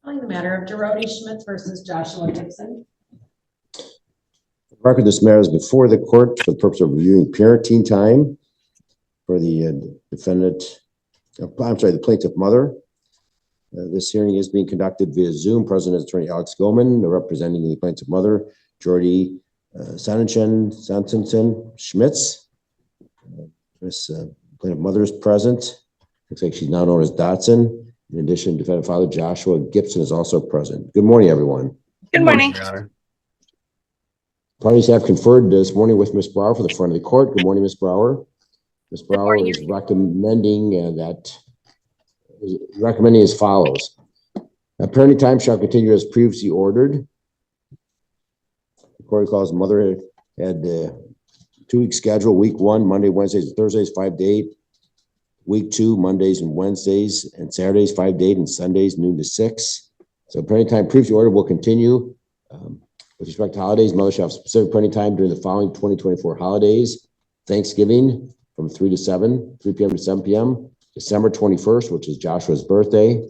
Calling the matter of Dorothy Schmitz versus Joshua Gibson. Record, this matter is before the court for the purpose of reviewing parenting time for the the plaintiff mother. This hearing is being conducted via Zoom. President Attorney Alex Goman, representing the plaintiff mother, Jordy Sanenchen Schmitz. This plaintiff mother is present. Looks like she's now known as Dotson. In addition, defendant father Joshua Gibson is also present. Good morning, everyone. Good morning. Parties have conferred this morning with Ms. Brower for the front of the court. Good morning, Ms. Brower. Ms. Brower is recommending as follows. Parenting time shall continue as previously ordered. The court calls mother had 2 week schedule. Week 1, Monday, Wednesdays, and Thursdays, 5 to 8. Week 2, Mondays and Wednesdays and Saturdays, 5 to 8, and Sundays, noon to 6. So parenting time previously ordered will continue. With respect to holidays, mother shall have specific parenting time during the following 2024 holidays: Thanksgiving from 3 p.m. to 7 p.m. December 21st, which is Joshua's birthday.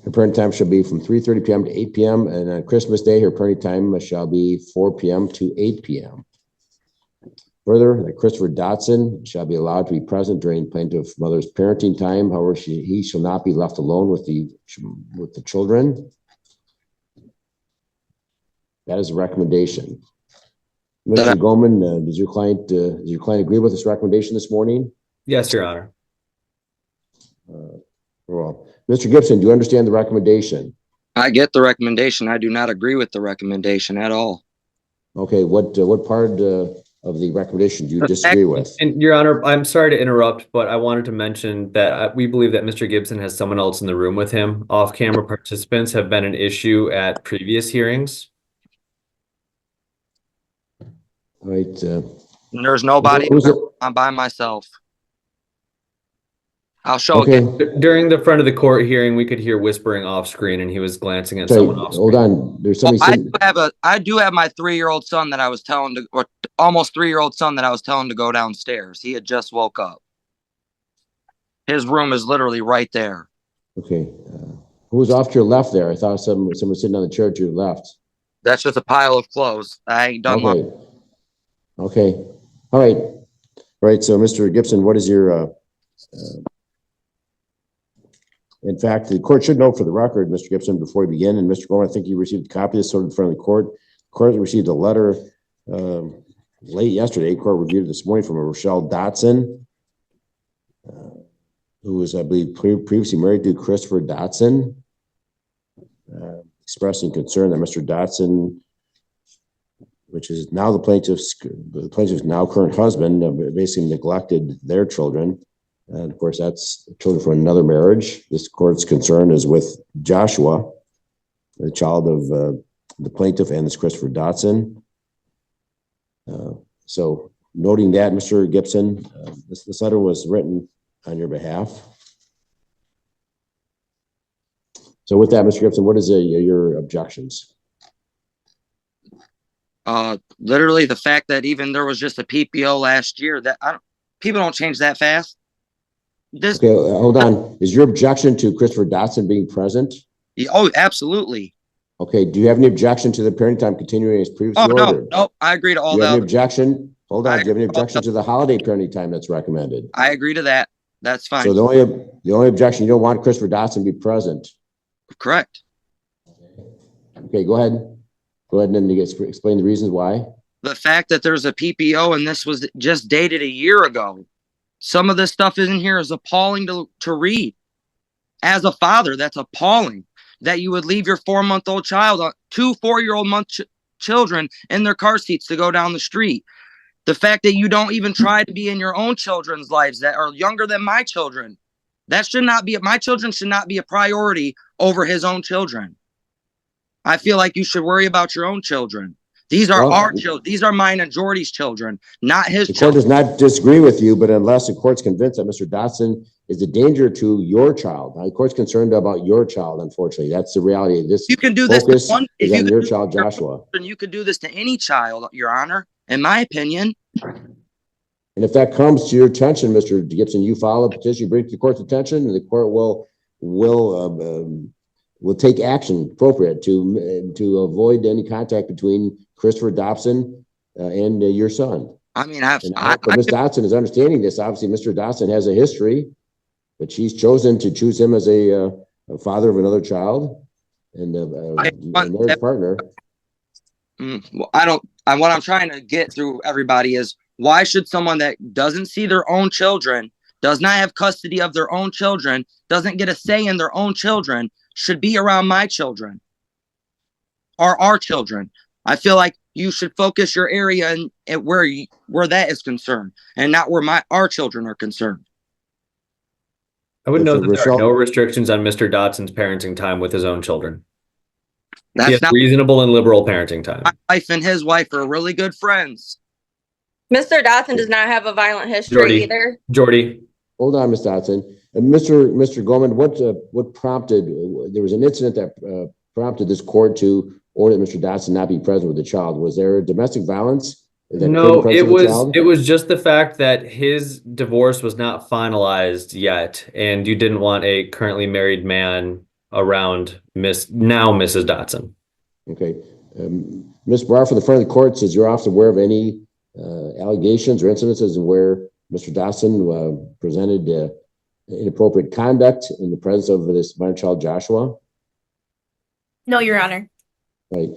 Her parenting time shall be from 3:30 p.m. to 8 p.m. And on Christmas Day, her parenting time shall be 4 p.m. to 8 p.m. Further, that Christopher Dotson shall be allowed to be present during plaintiff mother's parenting time. However, he shall not be left alone with the children. That is a recommendation. Mr. Goman, does your client agree with this recommendation this morning? Yes, Your Honor. Well, Mr. Gibson, do you understand the recommendation? I get the recommendation. I do not agree with the recommendation at all. Okay, what part of the recommendation do you disagree with? And Your Honor, I'm sorry to interrupt, but I wanted to mention that we believe that Mr. Gibson has someone else in the room with him. Off-camera participants have been an issue at previous hearings. All right. There's nobody. I'm by myself. I'll show again. During the front of the court hearing, we could hear whispering off screen, and he was glancing at someone off screen. Hold on. There's somebody. I do have my 3-year-old son that I was telling to, or almost 3-year-old son that I was telling to go downstairs. He had just woke up. His room is literally right there. Okay. Who was off to your left there? I thought someone was sitting on the chair to your left. That's just a pile of clothes. I ain't done much. Okay. All right. All right. So, Mr. Gibson, what is your in fact, the court should know for the record, Mr. Gibson, before we begin, and Mr. Goldman, I think you received a copy of this in front of the court. The court received a letter late yesterday. Court reviewed it this morning from a Rochelle Dotson, who was, I believe, previously married to Christopher Dotson, expressing concern that Mr. Dotson, which is now the plaintiff's now current husband, basically neglected their children. And of course, that's children from another marriage. This court's concern is with Joshua, the child of the plaintiff, and this Christopher Dotson. So, noting that, Mr. Gibson, this letter was written on your behalf. So, with that, Mr. Gibson, what is your objections? Literally, the fact that even there was just a PPO last year, that people don't change that fast. Okay, hold on. Is your objection to Christopher Dotson being present? Oh, absolutely. Okay. Do you have any objection to the parenting time continuing as previously ordered? No. I agree to all that. Do you have any objection? Hold on. Do you have any objection to the holiday parenting time that's recommended? I agree to that. That's fine. So the only objection, you don't want Christopher Dotson to be present. Correct. Okay, go ahead. Go ahead and explain the reasons why. The fact that there's a PPO and this was just dated a year ago. Some of this stuff in here is appalling to read. As a father, that's appalling that you would leave your 4-month-old child, 2 4-year-old children in their car seats to go down the street. The fact that you don't even try to be in your own children's lives that are younger than my children. That should not be, my children should not be a priority over his own children. I feel like you should worry about your own children. These are our children. These are mine and Jordy's children, not his children. The court does not disagree with you, but unless the court's convinced that Mr. Dotson is a danger to your child, now, the court's concerned about your child, unfortunately. That's the reality of this. You can do this to one, if you your child, Joshua. You could do this to any child, Your Honor, in my opinion. And if that comes to your attention, Mr. Gibson, you file a petition, you bring it to the court's attention, and the court will take action appropriate to avoid any contact between Christopher Dobson and your son. I mean, But Ms. Dotson is understanding this. Obviously, Mr. Dotson has a history, but she's chosen to choose him as a father of another child and a marriage partner. Well, what I'm trying to get through everybody is, why should someone that doesn't see their own children, does not have custody of their own children, doesn't get a say in their own children, should be around my children or our children? I feel like you should focus your area and where that is concerned, and not where our children are concerned. I would note that there are no restrictions on Mr. Dotson's parenting time with his own children. He has reasonable and liberal parenting time. My wife and his wife are really good friends. Mr. Dotson does not have a violent history either. Jordy. Hold on, Ms. Dotson. Mr. Goldman, what prompted, there was an incident that prompted this court to order Mr. Dotson not be present with the child. Was there domestic violence? No, it was just the fact that his divorce was not finalized yet, and you didn't want a currently married man around Mrs. Dotson. Okay. Ms. Barr, for the front of the court, says you're often aware of any allegations or incidences where Mr. Dotson presented inappropriate conduct in the presence of this minor child, Joshua? No, Your Honor. Right.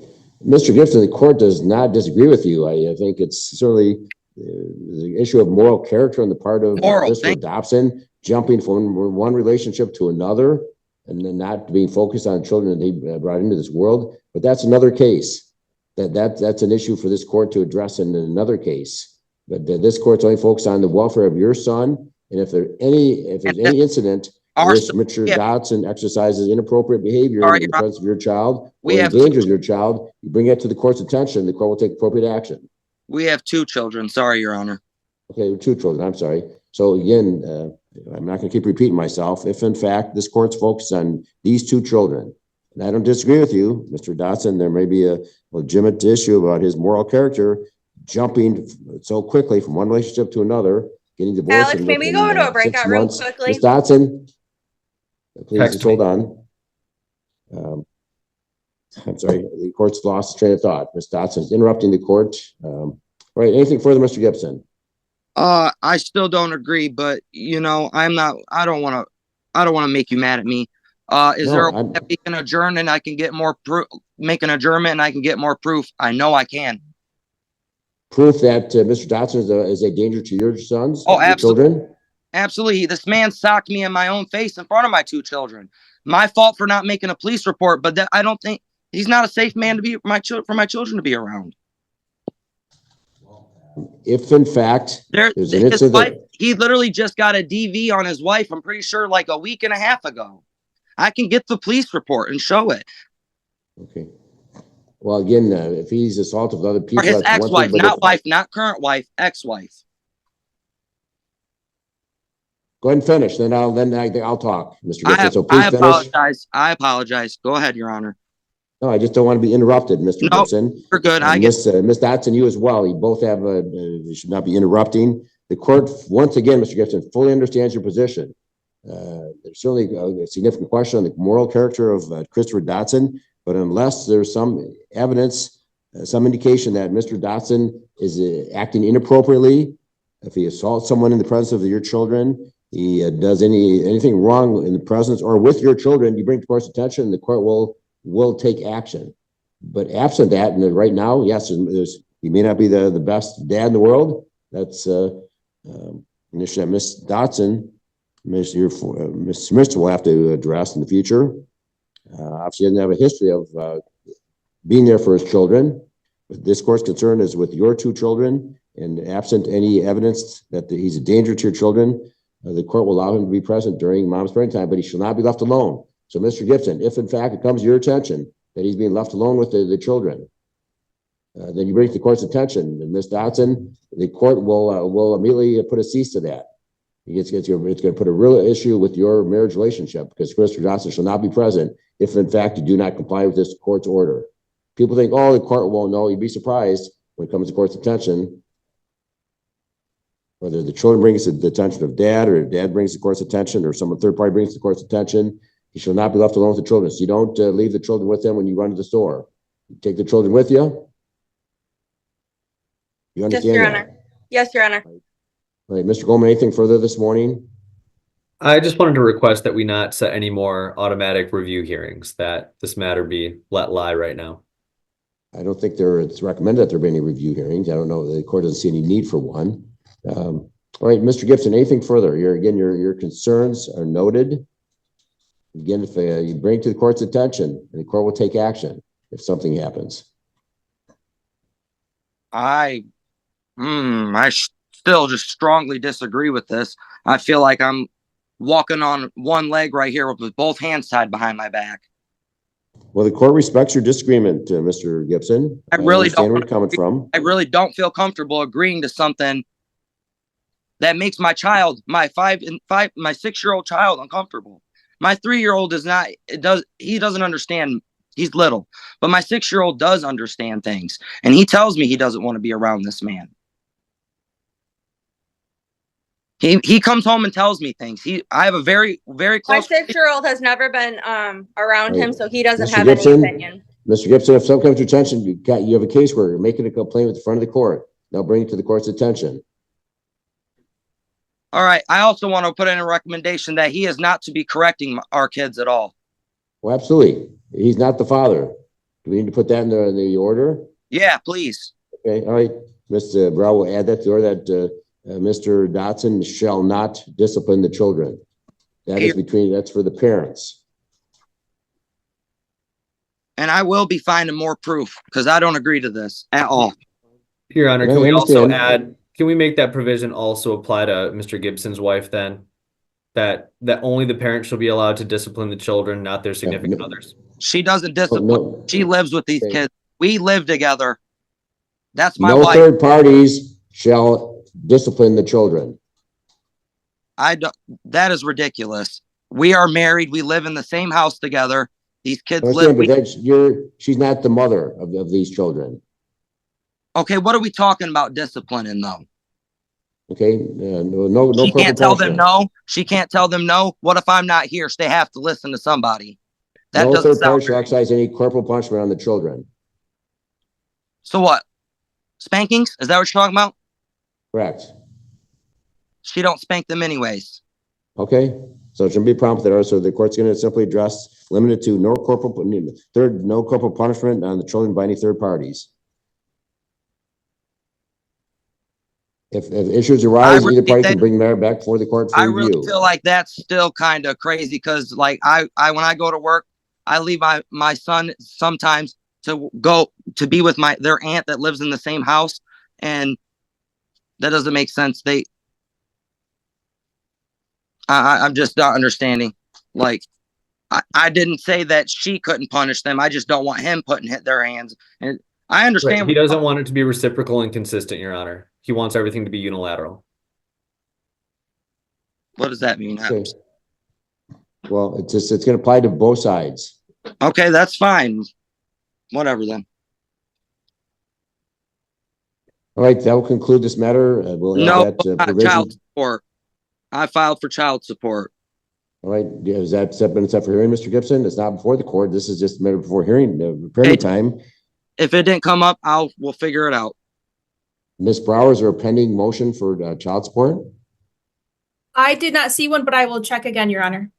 Mr. Gibson, the court does not disagree with you. I think it's certainly the issue of moral character on the part of Mr. Dobson, jumping from one relationship to another and then not being focused on children that he brought into this world. But that's another case. That's an issue for this court to address in another case. But this court's only focused on the welfare of your son. And if there's any incident where Mr. Dotson exercises inappropriate behavior in the presence of your child or endangers your child, you bring it to the court's attention, the court will take appropriate action. We have 2 children. Sorry, Your Honor. Okay, 2 children. I'm sorry. So again, I'm not going to keep repeating myself. If in fact this court's focused on these 2 children, and I don't disagree with you, Mr. Dotson, there may be a legitimate issue about his moral character jumping so quickly from one relationship to another, getting divorced. Alex, maybe go into a breakout real quickly. Ms. Dotson, please just hold on. I'm sorry, the court's lost train of thought. Ms. Dotson is interrupting the court. Right, anything further, Mr. Gibson? I still don't agree, but I don't want to make you mad at me. Is there a way that we can adjourn and I can get more proof, make an adjournment and I can get more proof? I know I can. Proof that Mr. Dotson is a danger to your sons? Oh, absolutely. Children? Absolutely. This man socked me in my own face in front of my 2 children. My fault for not making a police report, but I don't think he's not a safe man to be for my children to be around. If in fact there's an incident, he literally just got a DV on his wife, I'm pretty sure like a week and a half ago. I can get the police report and show it. Okay. Well, again, if he's assaulted with other people, or his ex-wife, not wife, not current wife, ex-wife. Go ahead and finish. Then I'll talk, Mr. Gibson. So please finish. I apologize. Go ahead, Your Honor. No, I just don't want to be interrupted, Mr. Gibson. You're good. Miss Dotson, you as well. You both have you should not be interrupting. The court, once again, Mr. Gibson, fully understands your position. There's certainly a significant question on the moral character of Christopher Dotson, but unless there's some evidence, some indication that Mr. Dotson is acting inappropriately, if he assaults someone in the presence of your children, he does anything wrong in the presence or with your children, you bring to court's attention, and the court will take action. But absent that, and right now, yes, he may not be the best dad in the world. That's an issue that Miss Dotson, Miss Smith will have to address in the future. Obviously, he doesn't have a history of being there for his children. But this court's concern is with your 2 children, and absent any evidence that he's a danger to your children, the court will allow him to be present during mom's parenting time, but he shall not be left alone. So, Mr. Gibson, if in fact it comes to your attention that he's being left alone with the children, then you bring it to the court's attention. And Ms. Dotson, the court will immediately put a cease to that. It's going to put a real issue with your marriage relationship, because Christopher Dotson shall not be present if in fact you do not comply with this court's order. People think, oh, the court won't know. You'd be surprised when it comes to court's attention. whether the children brings it to the attention of dad, or dad brings the court's attention, or some third party brings the court's attention, he shall not be left alone with the children. So you don't leave the children with them when you run to the store. You take the children with you. You Yes, understand Your that? Honor. Yes, Your Honor. All right, Mr. Goldman, anything further this morning? I just wanted to request that we not set any more automatic review hearings, that this matter be let lie right now. I don't think it's recommended that there be any review hearings. I don't know. The court doesn't see any need for one. All right, Mr. Gibson, anything further? Your concerns are noted. Again, if you bring it to the court's attention, the court will take action if something happens. I still just strongly disagree with this. I feel like I'm walking on one leg right here with both hands tied behind my back. Well, the court respects your disagreement, Mr. Gibson. I really understand where you're coming from. I really don't feel comfortable agreeing to something that makes my child, my 6-year-old child, uncomfortable. My 3-year-old he doesn't understand. He's little, but my 6-year-old does understand things, and he tells me he doesn't want to be around this man. He comes home and tells me things. I have a very, very My close. 6-year-old has never been around him, so he doesn't Mr. have Gibson? any opinion. Mr. Gibson, if something comes to your attention, you have a case where you're making a complaint with the front of the court. Now bring it to the court's attention. All right. I also want to put in a recommendation that he is not to be correcting our kids at all. Well, absolutely. He's not the father. Do we need to put that in the order? Yeah, please. Okay, all right. Mr. Brow will add that to the order that Mr. Dotson shall not discipline the children. That's for the parents. And I will be finding more proof because I don't agree to this at all. Your Honor, Yeah, can I we also understand. can we make that provision also apply to Mr. Gibson's wife then? That only the parents shall be allowed to discipline the children, not their significant others. She doesn't discipline. No. She lives with these Okay. kids. We live together. That's my No wife. third parties shall discipline the children. That is ridiculous. We are married. We live in the same house together. These kids Understand, live. but she's not the mother of these children. Okay, what are we talking about disciplining though? Okay, no. She can't corporal tell them punishment. no. She can't tell them no. What if I'm not here? So they have to listen to somebody. That No doesn't third party sound shall very. exercise any corporal punishment on the children. So what? Spankings? Is that what you're talking about? Correct. She don't spank them anyways. Okay, so it shouldn't be a problem there. So the court's going to simply address limited to no corporal punishment on the children by any third parties. If issues arise, either party can bring the matter back before the court for I review. really feel like that's still kind of crazy because like I when I go to work, I leave my son sometimes to go to be with their aunt that lives in the same house, and that doesn't make sense. I'm just not understanding. Like I didn't say that she couldn't punish them. I just don't want him putting their hands. And I understand. Right. He doesn't want it to be reciprocal and consistent, Your Honor. He wants everything to be unilateral. What does that mean? Okay. Well, it's going to apply to both sides. Okay, that's fine. Whatever then. All right, that will conclude this matter. We'll have that provision. Child support. I filed for child support. All right, has that been set for hearing, Mr. Gibson? It's not before the court. This is just a matter before hearing, parenting time. If it didn't come up, we'll figure it out. Ms. Brower, is there a pending motion for child support? I did not see one, but I will check again, Your Honor.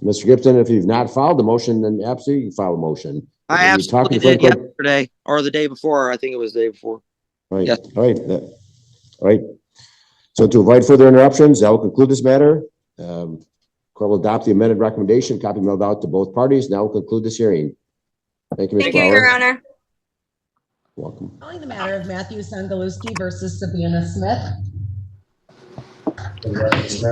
Mr. Gibson, if you've not filed the motion, then absolutely you file a motion. I absolutely did yesterday or the day before. I think it was the day before. All right. Yes. All right. All right. So to avoid further interruptions, that will conclude this matter. Court will adopt the amended recommendation, copy mailed out to both parties. Now we'll conclude this hearing. Thank you, Ms. Thank you, Brower. Your Honor. Welcome. Calling the matter of Matthew Sangaluski versus Sabina Smith.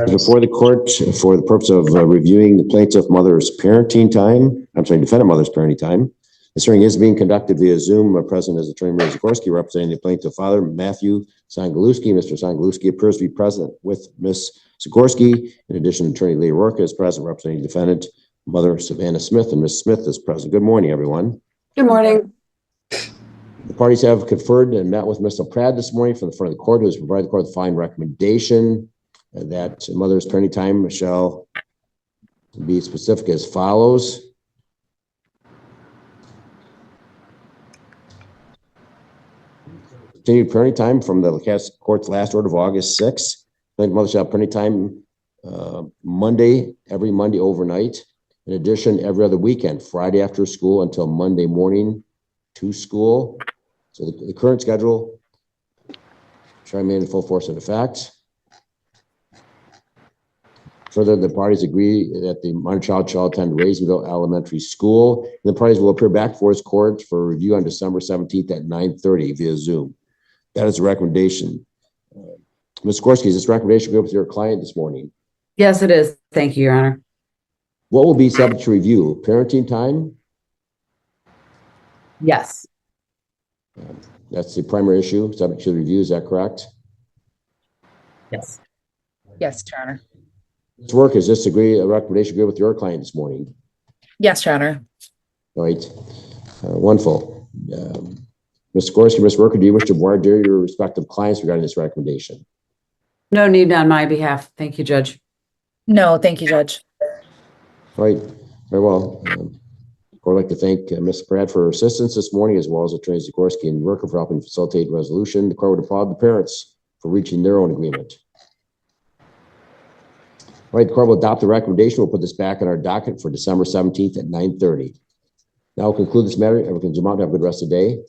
Before the court, for the purpose of reviewing the plaintiff mother's parenting time, defendant mother's parenting time. This hearing is being conducted via Zoom. Present is Attorney Mary Zagorski, representing the plaintiff father, Matthew Sangaluski. Mr. Sangaluski appears to be present with Ms. Zagorski. In addition, Attorney Leah Rourke is present, representing the defendant, mother Savannah Smith, and Ms. Smith is present. Good morning, everyone. Good morning. The parties have conferred and met with Mr. Pratt this morning from the front of the court, who has provided the court the following recommendation that mother's parenting time shall be specific as follows. Continued parenting time from the court's last order of August 6th. Mother shall have parenting time every Monday overnight. In addition, every other weekend, Friday after school until Monday morning to school. So the current schedule shall remain in full force and effect. Further, the parties agree that the minor child shall attend Raisonville Elementary School. And the parties will appear back before this court for review on December 17th at 9:30 via Zoom. That is a recommendation. Ms. Gorski, is this recommendation go with your client this morning? Yes, it is. Thank you, Your Honor. What will be subject to review? Parenting time? Yes. That's the primary issue, subject to review. Is that correct? Yes. Yes, Your Honor. Ms. Work, is this a recommendation go with your client this morning? Yes, Your Honor. All right. Wonderful. Ms. Gorski, Ms. Worker, do you wish to voir dire your respective clients regarding this recommendation? No need on my behalf. Thank you, Judge. No, thank you, Judge. All right. Very well. I would like to thank Ms. Pratt for her assistance this morning, as well as Attorneys Zagorski and Worker for helping facilitate resolution. The court would applaud the parents for reaching their own agreement. All right, the court will adopt the recommendation. We'll put this back in our docket for December 17th at 9:30. Now we'll conclude this matter. Everyone can zoom out and have a good rest of the day.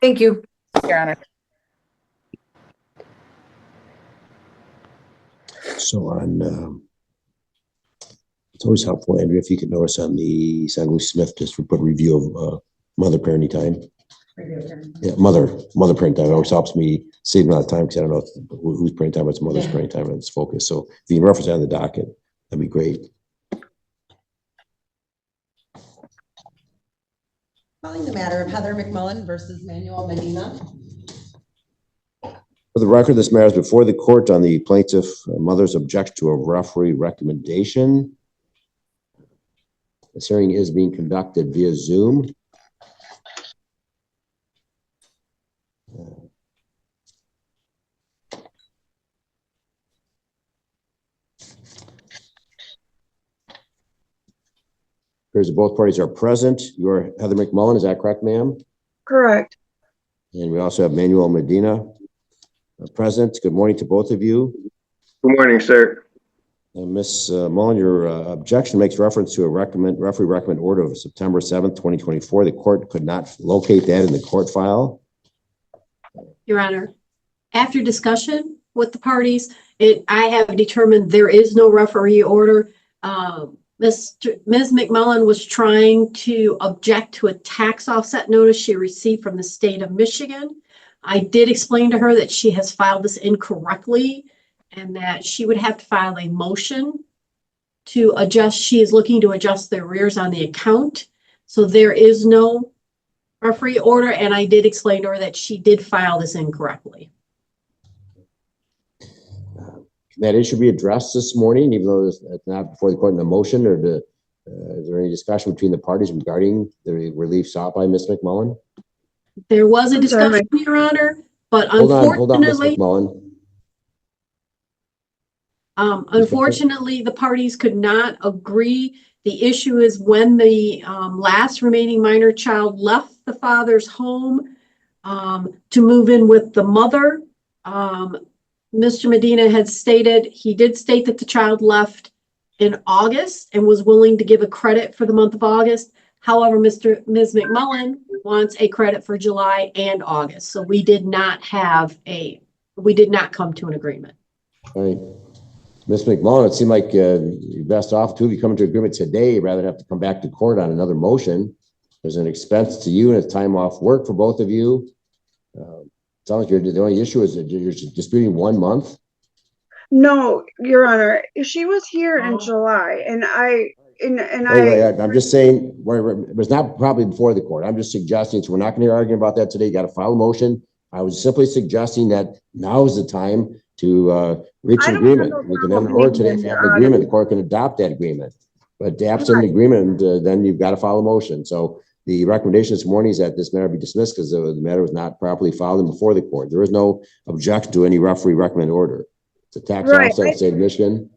Thank you, Your Honor. So on, it's always helpful, Andrea, if you could notice on the San Luis Smith, just put review of mother parenting time. Yeah, mother parenting time. It always helps me save a lot of time because I don't know who's parenting time, but it's mother's parenting time and it's focused. So if you can reference that on the docket, that'd be great. Calling the matter of Heather McMullen versus Manuel Medina. For the record, this matter is before the court on the plaintiff mother's objection to a referee recommendation. This hearing is being conducted via Zoom. Appears that both parties are present. You're Heather McMullen, is that correct, ma'am? Correct. And we also have Manuel Medina present. Good morning to both of you. Good morning, sir. Ms. Mullen, your objection makes reference to a referee recommend order of September 7th, 2024. The court could not locate that in the court file. Your Honor, after discussion with the parties, I have determined there is no referee order. Ms. McMullen was trying to object to a tax offset notice she received from the state of Michigan. I did explain to her that she has filed this incorrectly and that she would have to file a motion to adjust. She is looking to adjust the arrears on the account. So there is no referee order. And I did explain to her that she did file this incorrectly. That issue be addressed this morning, even though it's not before the court in a motion, or is there any discussion between the parties regarding the relief sought by Ms. McMullen? There was a discussion, Your Honor, but Hold on, Ms. unfortunately, McMullen. unfortunately, the parties could not agree. The issue is when the last remaining minor child left the father's home to move in with the mother. Mr. Medina had stated, he did state that the child left in August and was willing to give a credit for the month of August. However, Ms. McMullen wants a credit for July and August. So we did not come to an agreement. All right. Ms. McMullen, it seemed like you're best off two of you coming to agreement today rather than have to come back to court on another motion. There's an expense to you and it's time off work for both of you. Sounds like the only issue is that you're disputing 1 month. No, Your Honor, she was here in July, and I'm just saying it was not probably before the court. I'm just suggesting, so we're not going to be arguing about that today. You got to file a motion. I was simply suggesting that now is the time to reach an agreement. We can end order today if you have an agreement. The court can adopt that agreement. But absent an agreement, then you've got to file a motion. So The recommendation this morning is that this matter be dismissed because the matter was not properly filed and before the court. There is no objection to any referee recommended order. It's a tax offset in the state of Michigan.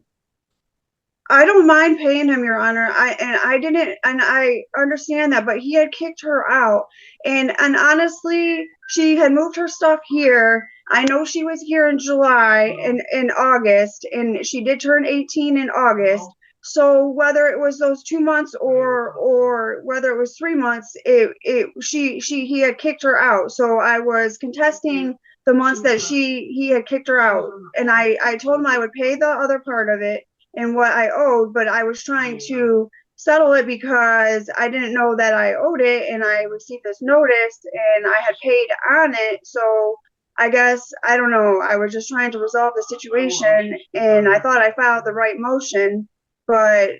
I don't mind paying him, Your Honor. I understand that, but he had kicked her out. And honestly, she had moved her stuff here. I know she was here in July and in August, and she did turn 18 in August. So whether it was those 2 months or whether it was 3 months, he had kicked her out. So I was contesting the months that he had kicked her out. And I told him I would pay the other part of it and what I owed, but I was trying to settle it because I didn't know that I owed it, and I received this notice and I had paid on it. So I guess, I don't know, I was just trying to resolve the situation, and I thought I filed the right motion, but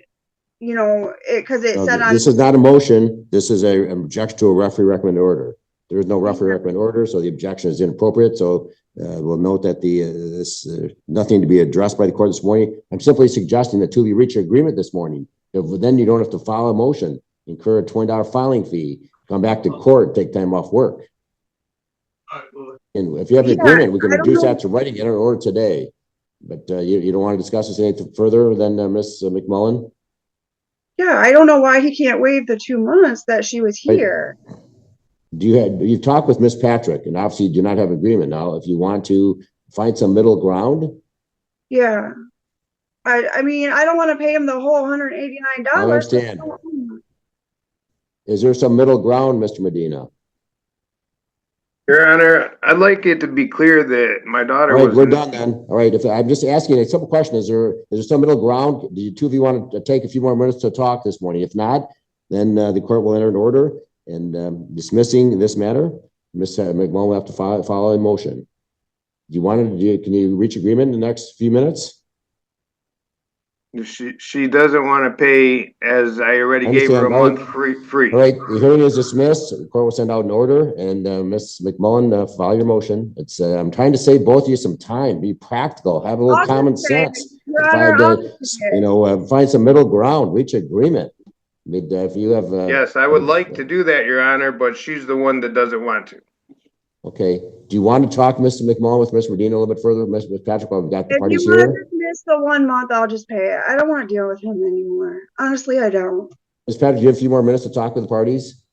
you know, because it said on. This is not a motion. This is an objection to a referee recommended order. There is no referee recommended order, so the objection is inappropriate. So we'll note that this nothing to be addressed by the court this morning. I'm simply suggesting that two of you reach an agreement this morning. Then you don't have to file a motion, incur a $20 filing fee, come back to court, take time off work. And if you have an agreement, we can reduce that to writing in an order today. But you don't want to discuss this any further than Ms. McMullen? Yeah, I don't know why he can't waive the 2 months that she was here. You've talked with Ms. Patrick, and obviously you do not have agreement now. If you want to find some middle ground. Yeah. I mean, I don't want to pay him the whole $189. I understand. Is there some middle ground, Mr. Medina? Your Honor, I'd like it to be clear that my daughter was. All right, we're done then. All right, if I'm just asking a simple question, is there some middle ground? Do you two of you want to take a few more minutes to talk this morning? If not, then the court will enter an order and dismissing this matter. Ms. McMullen will have to file a motion. Can you reach agreement in the next few minutes? She doesn't want to pay, as I already gave her a month free. All right, the hearing is dismissed. The court will send out an order, and Ms. McMullen, file your motion. It's I'm trying to save both of you some time. Be practical. Have a little common sense. Find some middle ground. Reach agreement. If you have. Yes, I would like to do that, Your Honor, but she's the one that doesn't want to. Okay. Do you want to talk, Mr. McMullen, with Ms. Medina a little bit further? Ms. Patrick, we've got the parties here. If you want to miss the 1 month, I'll just pay it. I don't want to deal with him anymore. Honestly, I don't. Ms. Patrick, do you have a few more minutes to talk with the parties?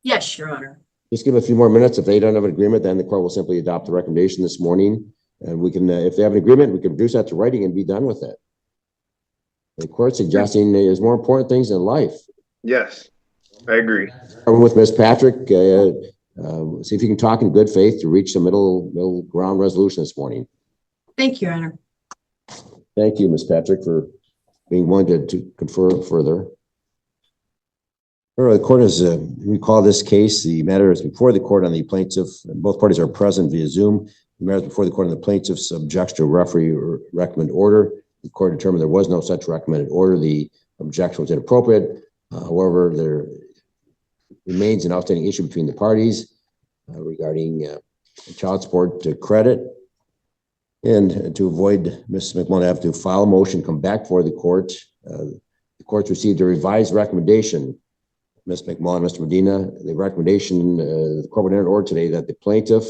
Yes, Your Honor. Just give a few more minutes. If they don't have an agreement, then the court will simply adopt the recommendation this morning. And we can, if they have an agreement, we can reduce that to writing and be done with it. The court suggesting there's more important things in life. Yes, I agree. With Ms. Patrick, see if you can talk in good faith to reach the middle ground resolution this morning. Thank you, Your Honor. Thank you, Ms. Patrick, for being willing to confer further. The court has recalled this case. The matter is before the court on the plaintiff. Both parties are present via Zoom. The matter is before the court on the plaintiff's objection to a referee or recommend order. The court determined there was no such recommended order. The objection was inappropriate. However, there remains an outstanding issue between the parties regarding child support credit. And to avoid Ms. McMullen have to file a motion, come back before the court. The court's received a revised recommendation. Ms. McMullen, Mr. Medina, the recommendation, the court would enter order today that the plaintiff,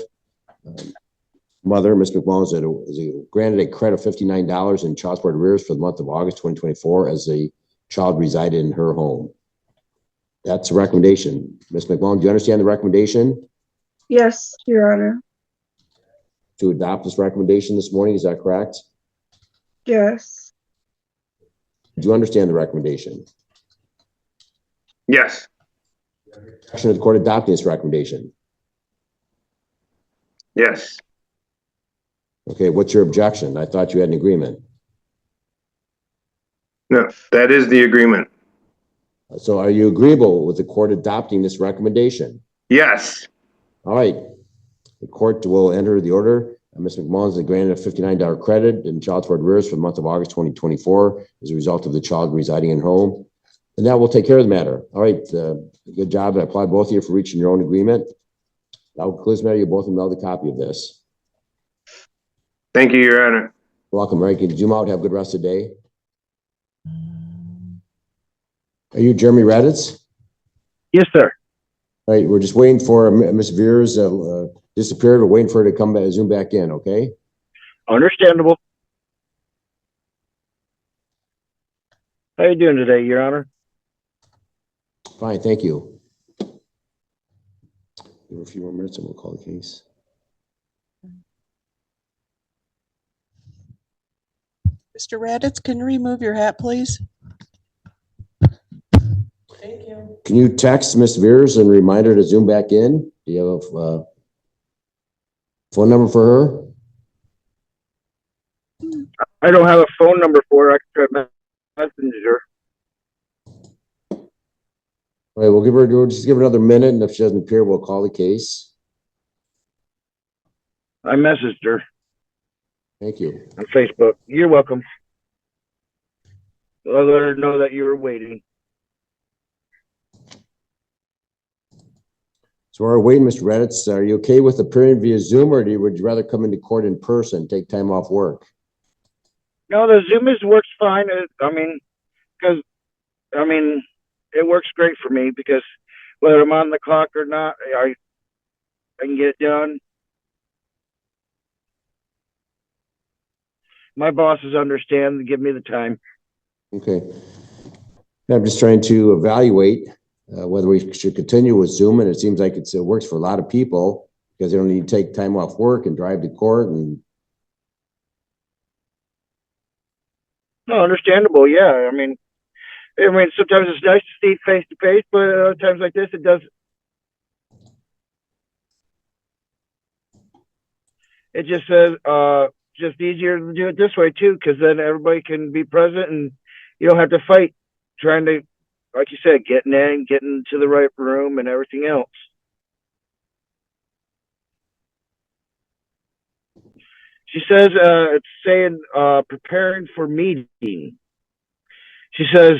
mother, Ms. McMullen, is granted a credit of $59 in child support arrears for the month of August 2024 as a child resided in her home. That's a recommendation. Ms. McMullen, do you understand the recommendation? Yes, Your Honor. To adopt this recommendation this morning, is that correct? Yes. Do you understand the recommendation? Yes. Objection of the court adopting this recommendation? Yes. Okay, what's your objection? I thought you had an agreement. No, that is the agreement. So are you agreeable with the court adopting this recommendation? Yes. All right. The court will enter the order. Ms. McMullen is granted a $59 credit in child support arrears for the month of August 2024 as a result of the child residing in home. And that will take care of the matter. All right. Good job. I applaud both of you for reaching your own agreement. That will conclude the matter. You both will mail the copy of this. Thank you, Your Honor. You're welcome. Right. Can you zoom out? Have a good rest of the day. Are you Jeremy Redditz? Yes, sir. All right, we're just waiting for Ms. Veers, disappeared. We're waiting for her to come back, zoom back in, okay? Understandable. How you doing today, Your Honor? Fine, thank you. Give her a few more minutes and we'll call the case. Mr. Raditz, can you remove your hat, please? Thank you. Can you text Ms. Veers and remind her to zoom back in? Do you have a phone number for her? I don't have a phone number for her. I can try messenger. All right, we'll just give her another minute, and if she doesn't appear, we'll call the case. I messaged her Thank you. on Facebook. You're welcome. I'll let her know that you were waiting. So while we're waiting, Mr. Raditz, are you okay with appearing via Zoom, or would you rather come into court in person, take time off work? No, the Zoom works fine. It works great for me because whether I'm on the clock or not, I can get it done. My bosses understand and give me the time. Okay. I'm just trying to evaluate whether we should continue with Zoom, and it seems like it works for a lot of people because they don't need to take time off work and drive to court. And No, understandable. Yeah, I mean, sometimes it's nice to see face to face, but other times like this, it does. It just says, just easier to do it this way too, because then everybody can be present and you don't have to fight trying to, like you said, getting to the right room and everything else. She says, it's saying, preparing for meeting. She says,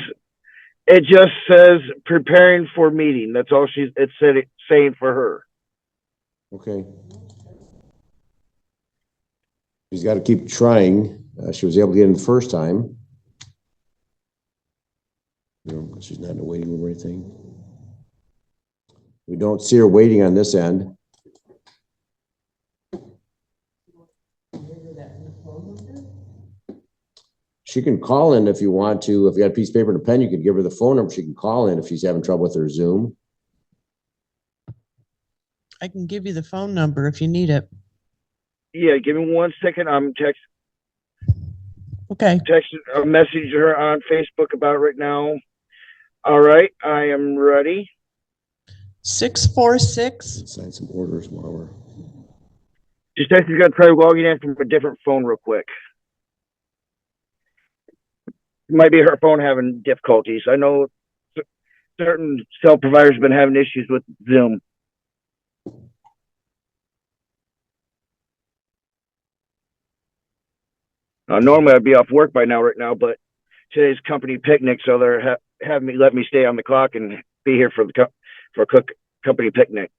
it just says preparing for meeting. That's all it's saying for her. okay. She's got to keep trying. She was able to get in the first time. She's not in a waiting room or anything. We don't see her waiting on this end. She can call in if you want to. If you got a piece of paper and a pen, you could give her the phone number. She can call in if she's having trouble with her Zoom. I can give you the phone number if you need it. Yeah, give me 1 second. I'm Okay. messaging her on Facebook about it right now. All right, I am ready. 646. Sign some orders while we're. She says she's gonna try logging in from a different phone real quick. It might be her phone having difficulties. I know certain cell providers have been having issues with Zoom. Normally I'd be off work by now, right now, but today's company picnic, so they're let me stay on the clock and be here for a company picnic.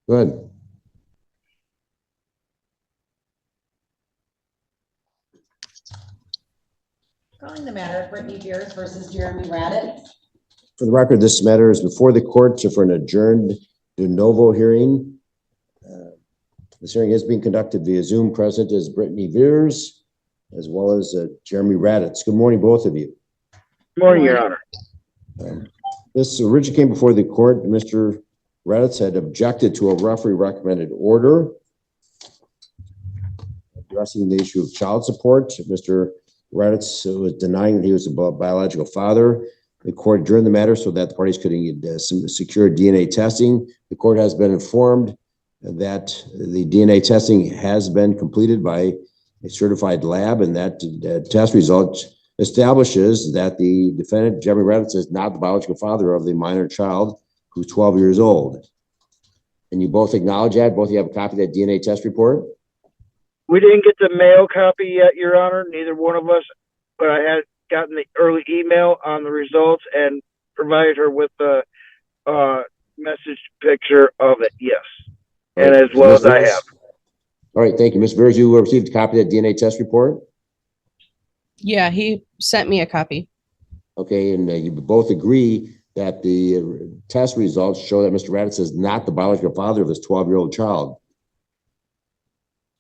Good. Calling the matter of Brittany Beers versus Jeremy Raditz. For the record, this matter is before the court for an adjourned de novo hearing. This hearing is being conducted via Zoom. Present is Brittany Veers, as well as Jeremy Raditz. Good morning, both of you. Good morning, Your Honor. This originally came before the court. Mr. Raditz had objected to a referee recommended order addressing the issue of child support. Mr. Raditz was denying that he was a biological father. The court adjourned the matter so that the parties could secure DNA testing. The court has been informed that the DNA testing has been completed by a certified lab, and that test result establishes that the defendant, Jeremy Raditz, is not the biological father of the minor child who's 12 years old. And you both acknowledge that? Both of you have a copy of that DNA test report? We didn't get the mail copy yet, Your Honor, neither one of us, but I had gotten the early email on the results and provided her with the message picture of it, yes. Right. And as well as I have. All right, thank you. Ms. Veers, you received a copy of that DNA test report? Yeah, he sent me a copy. Okay, and you both agree that the test results show that Mr. Raditz is not the biological father of his 12-year-old child.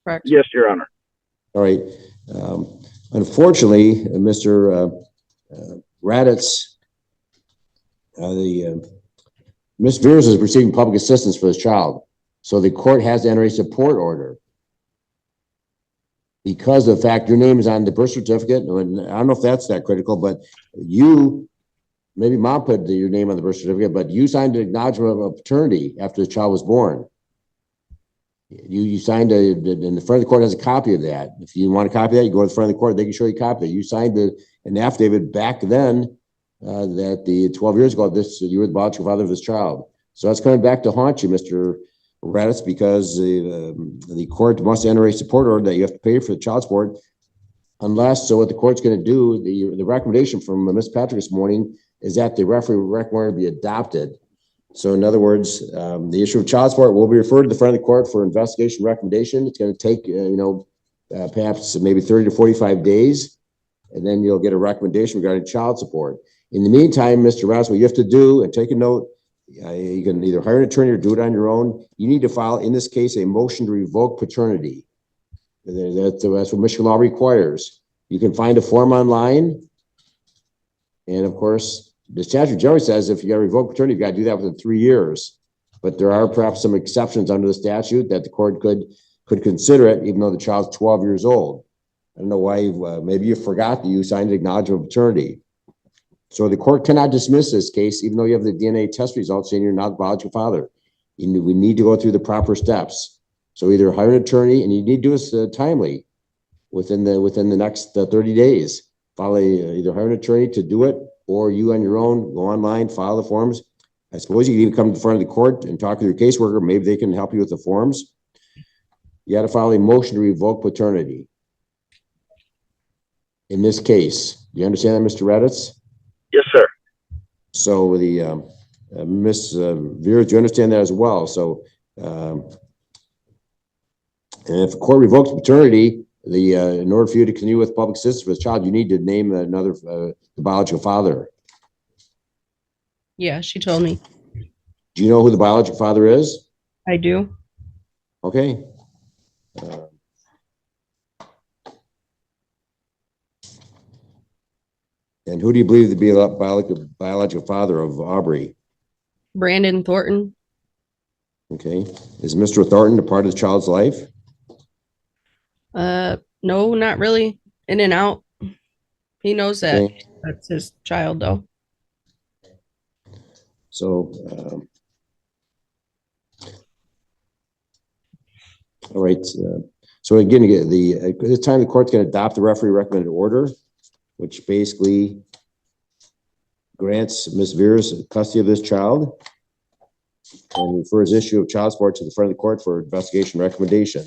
Correct. Yes, Your Honor. All right. Unfortunately, Mr. Raditz, Ms. Veers is receiving public assistance for this child. So the court has to enter a support order. Because of the fact your name is on the birth certificate, and I don't know if that's that critical, but you, maybe mom put your name on the birth certificate, but you signed an acknowledgement of paternity after the child was born. You signed and the front of the court has a copy of that. If you want a copy of that, you go to the front of the court, they can show you a copy of it. You signed an affidavit back then that the 12 years ago, you were the biological father of this child. So that's coming back to haunt you, Mr. Raditz, because the court must enter a support order that you have to pay for the child support, unless, so what the court's going to do, the recommendation from Ms. Patrick this morning is that the referee recommendation be adopted. So in other words, the issue of child support will be referred to the front of the court for investigation recommendation. It's going to take, perhaps maybe 30 to 45 days, and then you'll get a recommendation regarding child support. In the meantime, Mr. Raditz, what you have to do, and take a note, you can either hire an attorney or do it on your own. You need to file, in this case, a motion to revoke paternity. That's what Michigan law requires. You can find a form online. And of course, the statute generally says if you got to revoke paternity, you've got to do that within 3 years. But there are perhaps some exceptions under the statute that the court could consider it, even though the child's 12 years old. I don't know why, maybe you forgot that you signed an acknowledgement of paternity. So the court cannot dismiss this case, even though you have the DNA test results saying you're not the biological father. We need to go through the proper steps. So either hire an attorney, and you need to do this timely within the next 30 days. Either hire an attorney to do it, or you on your own go online, file the forms. I suppose you can even come to the front of the court and talk to your caseworker. Maybe they can help you with the forms. You got to file a motion to revoke paternity. In this case, do you understand that, Mr. Raditz? Yes, sir. So the Ms. Veers, do you understand that as well? So, and if the court revokes paternity, in order for you to continue with public assistance for this child, you need to name another the biological father. Yeah, she told me. Do you know who the biological father is? I do. Okay. And who do you believe to be the biological father of Aubrey? Brandon Thornton. Okay. Is Mr. Thornton a part of the child's life? No, not really. In and out. He knows that. Okay. That's his child, though. So, all right. So again, at this time, the court's going to adopt the referee recommended order, which basically grants Ms. Veers custody of this child and refers issue of child support to the front of the court for investigation recommendation.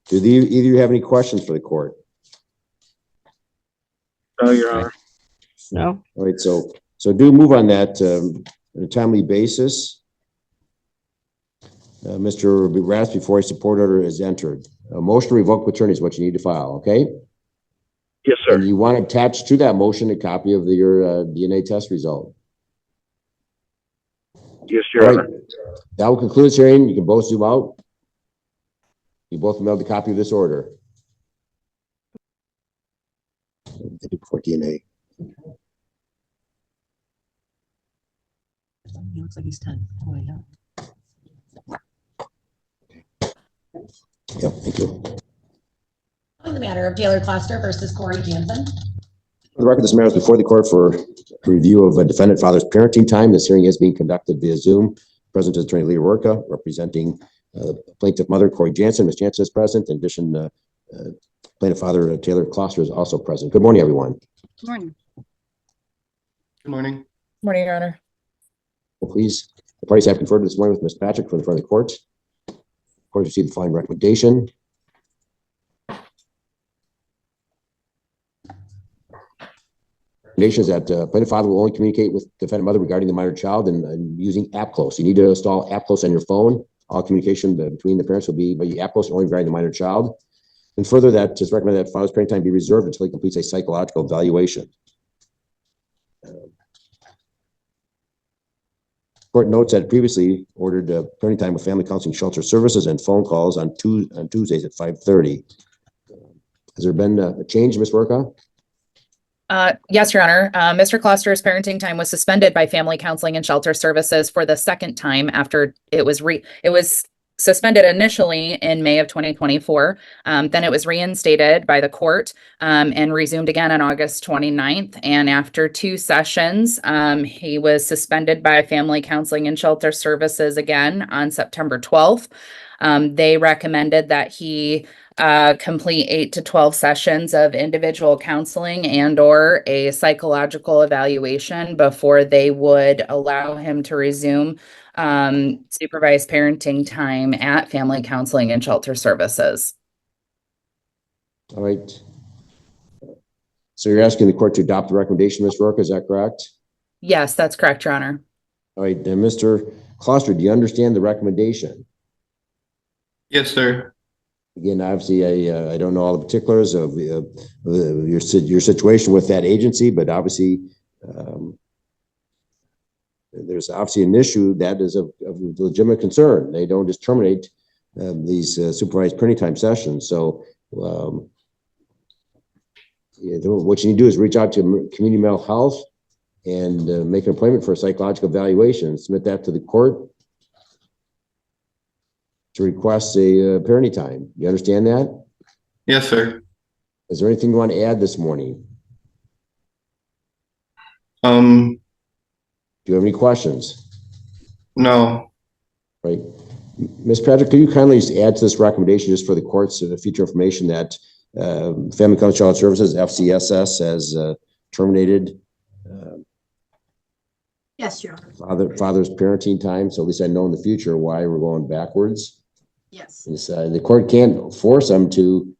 Do either of you have any questions for the court? No, Your Honor. No. All right, so do move on that on a timely basis. Mr. Raditz, before a support order is entered. A motion to revoke paternity is what you need to file, okay? Yes, sir. And you want to attach to that motion a copy of your DNA test result. Yes, Your Honor. That will conclude this hearing. You can both zoom out. You both mailed a copy of this order. For DNA. He looks like he's 10. Oh, yeah. Yeah, thank you. On the matter of Taylor Cluster versus Corey Jansen. For the record, this matter is before the court for review of a defendant father's parenting time. This hearing is being conducted via Zoom. Present is Attorney Leah Rorka, representing plaintiff mother Corey Jansen. Ms. Jansen is present. In addition, plaintiff father Taylor Cluster is also present. Good morning, everyone. Good morning. Good morning. Morning, Your Honor. Please, the parties have conferred this morning with Ms. Patrick from the front of the court. The court received the following recommendation. Recommendation is that plaintiff father will only communicate with defendant mother regarding the minor child and using AppClose. You need to install AppClose on your phone. All communication between the parents will be by AppClose only regarding the minor child. And further, that just recommend that father's parenting time be reserved until he completes a psychological evaluation. Court notes that previously ordered parenting time with family counseling shelter services and phone calls on Tuesdays at 5:30. Has there been a change, Ms. Worka? Yes, Your Honor. Mr. Kloster's parenting time was suspended by family counseling and shelter services for the second time after it was suspended initially in May of 2024. Then it was reinstated by the court and resumed again on August 29th. And after 2 sessions, he was suspended by family counseling and shelter services again on September 12th. They recommended that he complete 8 to 12 sessions of individual counseling and or a psychological evaluation before they would allow him to resume supervised parenting time at family counseling and shelter services. All right. So you're asking the court to adopt the recommendation, Ms. Rourke, is that correct? Yes, that's correct, Your Honor. All right, then Mr. Kloster, do you understand the recommendation? Yes, sir. Again, obviously, I don't know all the particulars of your situation with that agency, but obviously, there's obviously an issue that is of legitimate concern. They don't just terminate these supervised parenting time sessions. So what you need to do is reach out to community mental health and make an appointment for a psychological evaluation. Submit that to the court to request a parenting time. You understand that? Yes, sir. Is there anything you want to add this morning? Um, Do you have any questions? no. Right. Ms. Patrick, could you kindly just add to this recommendation just for the court's future information that Family Counseling Child Services, FCSS, has terminated Yes, Your Honor. father's parenting time, so at least I know in the future why we're going backwards. Yes. The court can't force them to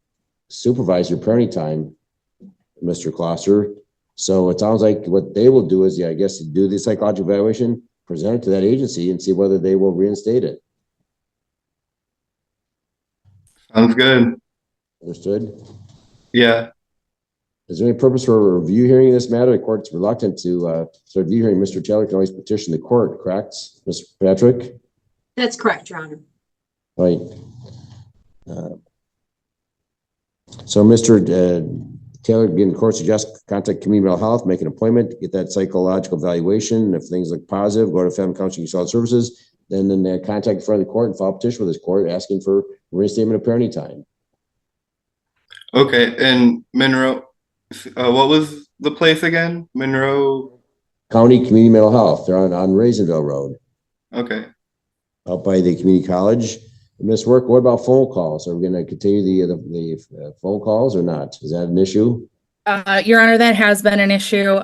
supervise your parenting time, Mr. Kloster. So it sounds like what they will do is, I guess, do the psychological evaluation, present it to that agency, and see whether they will reinstate it. Sounds good. Understood? Yeah. Is there any purpose for a review hearing in this matter? The court's reluctant to start review hearing. Mr. Taylor can always petition the court, correct, Mr. Patrick? That's correct, Your Honor. Right. So, Mr. Taylor, again, the court suggests contact community mental health, make an appointment, get that psychological evaluation. If things look positive, go to Family Counseling and Child Services, then contact in front of the court and file a petition with this court asking for reinstatement of parenting time. Okay. And Monroe, what was the place again? Monroe County Community Mental Health. They're on Raisinville Road. Okay. Out by the community college. Ms. Work, what about phone calls? Are we going to continue the phone calls or not? Is that an issue? Your Honor, that has been an issue.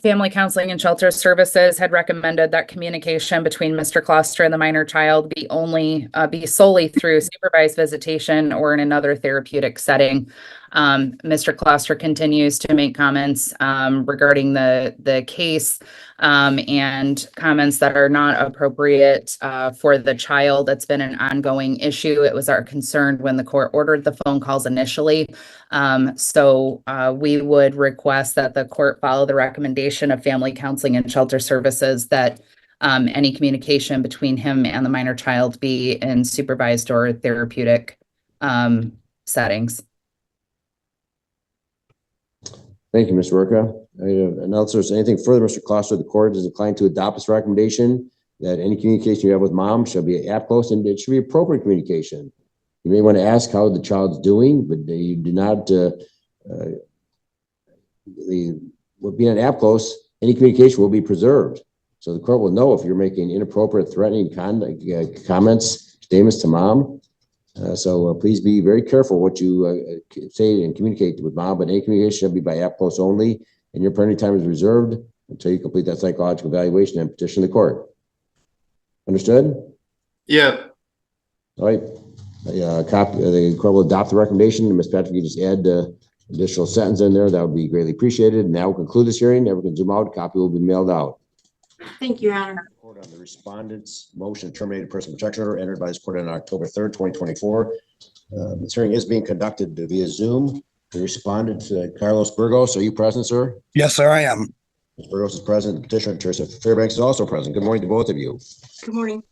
Family Counseling and Shelter Services had recommended that communication between Mr. Kloster and the minor child be solely through supervised visitation or in another therapeutic setting. Mr. Kloster continues to make comments regarding the case and comments that are not appropriate for the child. That's been an ongoing issue. It was our concern when the court ordered the phone calls initially. So we would request that the court follow the recommendation of Family Counseling and Shelter Services that any communication between him and the minor child be in supervised or therapeutic settings. Thank you, Ms. Worka. Unless there's anything further, Mr. Kloster, the court is inclined to adopt this recommendation that any communication you have with mom shall be app close and it should be appropriate communication. You may want to ask how the child's doing, but you do not being an app close, any communication will be preserved. So the court will know if you're making inappropriate, threatening comments, statements to mom. So please be very careful what you say and communicate with mom, but any communication shall be by app close only, and your parenting time is reserved until you complete that psychological evaluation and petition the court. Understood? Yeah. All right. The court will adopt the recommendation. Ms. Patrick, you just add additional sentence in there. That would be greatly appreciated. And that will conclude this hearing. Everyone can zoom out. A copy will be mailed out. Thank you, Your Honor. On the respondent's motion to terminate personal protection order entered by this court on October 3rd, 2024. This hearing is being conducted via Zoom. The respondent, Carlos Burgos, are you present, sir? Yes, sir, I am. Ms. Burgos is present. Petitioner Teresa Fairbanks is also present. Good morning to both of you. Good morning.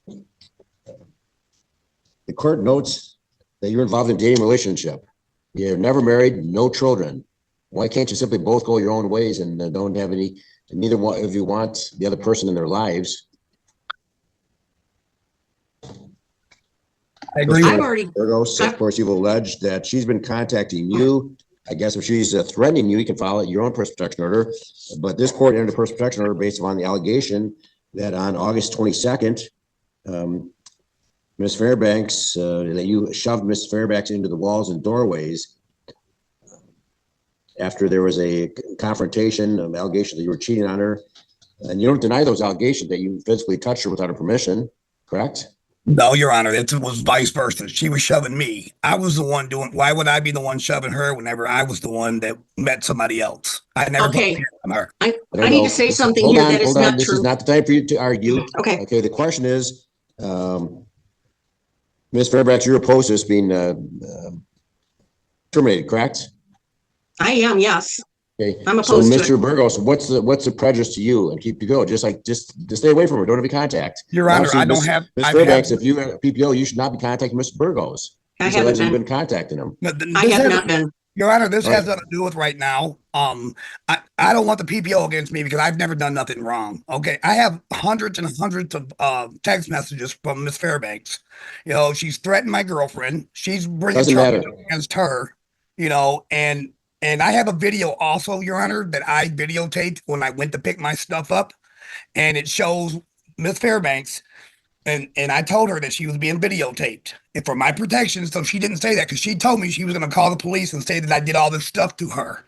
The court notes that you're involved in a dating relationship. You're never married, no children. Why can't you simply both go your own ways and don't have any, neither one of you want the other person in their lives? I agree. I've already, Burgos, of course, you've alleged that she's been contacting you. I guess if she's threatening you, you can file your own personal protection order. But this court entered a personal protection order based upon the allegation that on August 22nd, Ms. Fairbanks, that you shoved Ms. Fairbanks into the walls and doorways after there was a confrontation, an allegation that you were cheating on her. And you don't deny those allegations that you physically touched her without her permission, correct? No, Your Honor, it was vice versa. She was shoving me. I was the one doing. Why would I be the one shoving her whenever I was the one that met somebody else? I never. Okay. On her. I need to say something here that is not true. This is not the time for you to argue. Okay. Okay. The question is, Ms. Fairbanks, you're opposed to this being terminated, correct? I am, yes. Okay. I'm So, opposed to it. Mr. Burgos, what's the prejudice to you? And keep you go. Just stay away from her. Don't have any contact. Your Honor, Obviously, I don't have. Ms. Fairbanks, if you have PPO, you should not be contacting Mr. Burgos. I He's haven't allegedly been. been contacting him. I have not been. Your Honor, this All has right. nothing to do with right now. I don't want the PPO against me because I've never done nothing wrong. Okay, I have hundreds and hundreds of text messages from Miss Fairbanks. You know, she's threatened my girlfriend. She's bringing Doesn't charges matter. against her. You know, and I have a video also, Your Honor, that I videotaped when I went to pick my stuff up, and it shows Miss Fairbanks. And I told her that she was being videotaped and for my protection. So she didn't say that because she told me she was going to call the police and say that I did all this stuff to her.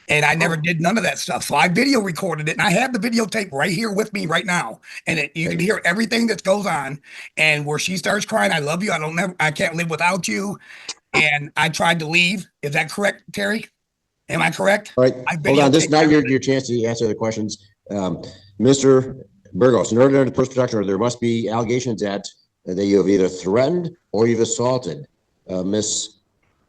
And I never did none of that stuff. So I video recorded it and I have the videotape right here with me right now. And you can hear everything that goes on. And where she starts crying, I love you. I can't live without you. And I tried to leave. Is that correct, Terry? Am I correct? All right. Hold on. This is not your chance to answer the questions. Mr. Burgos, in order to enter the personal protection order, there must be allegations that you have either threatened or you've assaulted Miss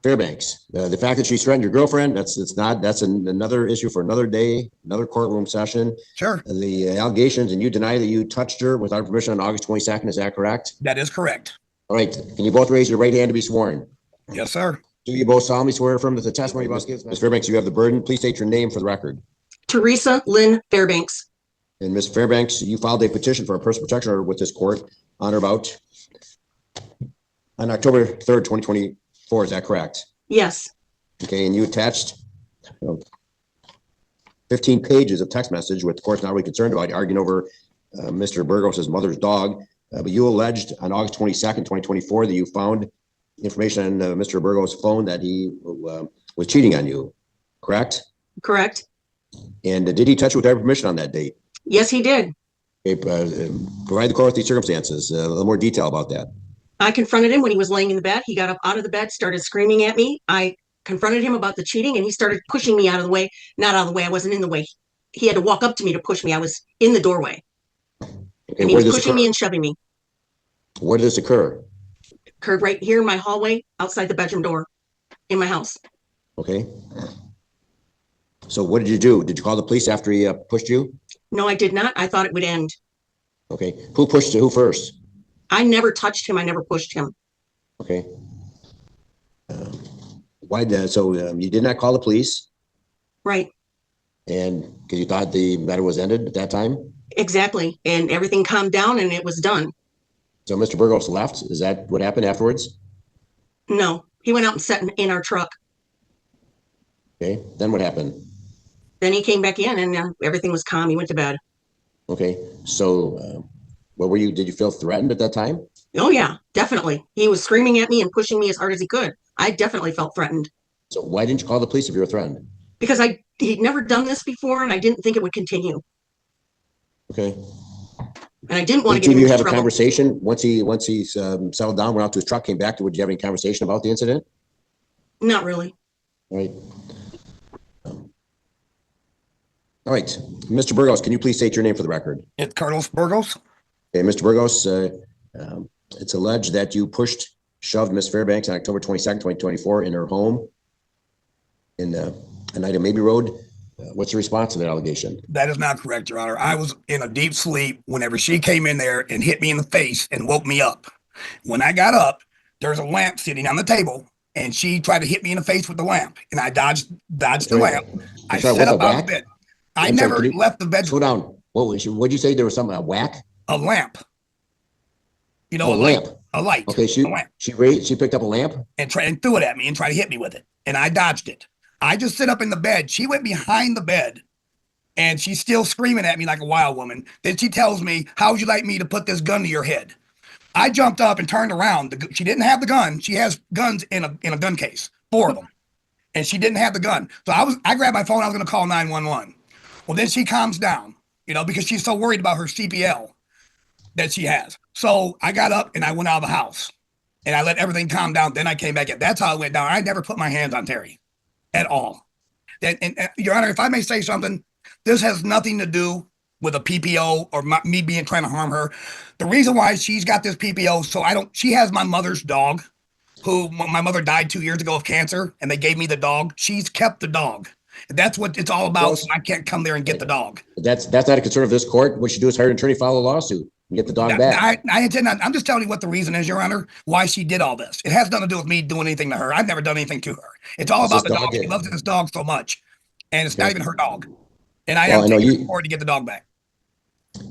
Fairbanks. The fact that she threatened your girlfriend, that's another issue for another day, another courtroom session. Sure. The allegations, and you deny that you touched her without permission on August 22nd. Is that correct? That is correct. All right. Can you both raise your right hand to be sworn? Yes, sir. Do you both solemnly swear or affirm that the testimony you must give? Ms. Fairbanks, you have the burden. Please state your name for the record. Teresa Lynn Fairbanks. And Ms. Fairbanks, you filed a petition for a personal protection order with this court on or about on October 3rd, 2024. Is that correct? Yes. Okay, and you attached 15 pages of text message, which the court's not really concerned about, arguing over Mr. Burgos' mother's dog. But you alleged on August 22nd, 2024, that you found information on Mr. Burgos' phone that he was cheating on you, correct? Correct. And did he touch you without permission on that date? Yes, he did. Okay, provide the court with these circumstances, a little more detail about that. I confronted him when he was laying in the bed. He got up out of the bed, started screaming at me. I confronted him about the cheating and he started pushing me out of the way. Not out of the way. I wasn't in the way. He had to walk up to me to push me. I was in the doorway. Okay, And he was pushing me and shoving me. Where did this occur? Occurred right here in my hallway, outside the bedroom door in my house. Okay. So what did you do? Did you call the police after he pushed you? No, I did not. I thought it would end. Okay. Who pushed you? Who first? I never touched him. I never pushed him. Okay. Why did so you did not call the police? Right. And because you thought the matter was ended at that time? Exactly. And everything calmed down and it was done. So Mr. Burgos left. Is that what happened afterwards? No, he went out and sat in our truck. Okay. Then what happened? Then he came back in and everything was calm. He went to bed. Okay. So what were you? Did you feel threatened at that time? Oh, yeah, definitely. He was screaming at me and pushing me as hard as he could. I definitely felt threatened. So why didn't you call the police if you were threatened? Because he'd never done this before and I didn't think it would continue. Okay. And I didn't want to Did get him you into have a trouble. conversation once he settled down, went out to his truck, came back? Would you have any conversation about the incident? Not really. All right. All right. Mr. Burgos, can you please state your name for the record? It's Carlos Burgos. Okay, Mr. Burgos, it's alleged that you shoved Miss Fairbanks on October 22nd, 2024 in her home in a night of Maybe Road. What's your response to that allegation? That is not correct, Your Honor. I was in a deep sleep whenever she came in there and hit me in the face and woke me up. When I got up, there's a lamp sitting on the table, and she tried to hit me in the face with the lamp, and I dodged the lamp. I sat up out of bed. I never left the bed. Slow down. What'd you say? There was something, a whack? A lamp. You know, a lamp. A light. Okay, she picked up a lamp and threw it at me and tried to hit me with it, and I dodged it. I just sit up in the bed. She went behind the bed, and she's still screaming at me like a wild woman. Then she tells me, "How would you like me to put this gun to your head?" I jumped up and turned around. She didn't have the gun. She has guns in a gun case, 4 of them, and she didn't have the gun. So I grabbed my phone. I was going to call 911. Well, then she calms down, you know, because she's so worried about her CPL that she has. So I got up and I went out of the house, and I let everything calm down. Then I came back in. That's how it went down. I never put my hands on Terry at all. And Your Honor, if I may say something, this has nothing to do with a PPO or me trying to harm her. The reason why she's got this PPO, she has my mother's dog, who my mother died 2 years ago of cancer, and they gave me the dog. She's kept the dog. That's what it's all about. So I can't come there and get the dog. That's not a concern of this court. What you do is hire an attorney, file a lawsuit, and get the dog back. I intend not. I'm just telling you what the reason is, Your Honor, why she did all this. It has nothing to do with me doing anything to her. I've never done anything to her. It's all about the dog. She loves this dog so much, and it's not even her dog. And I have to forward to get the dog back.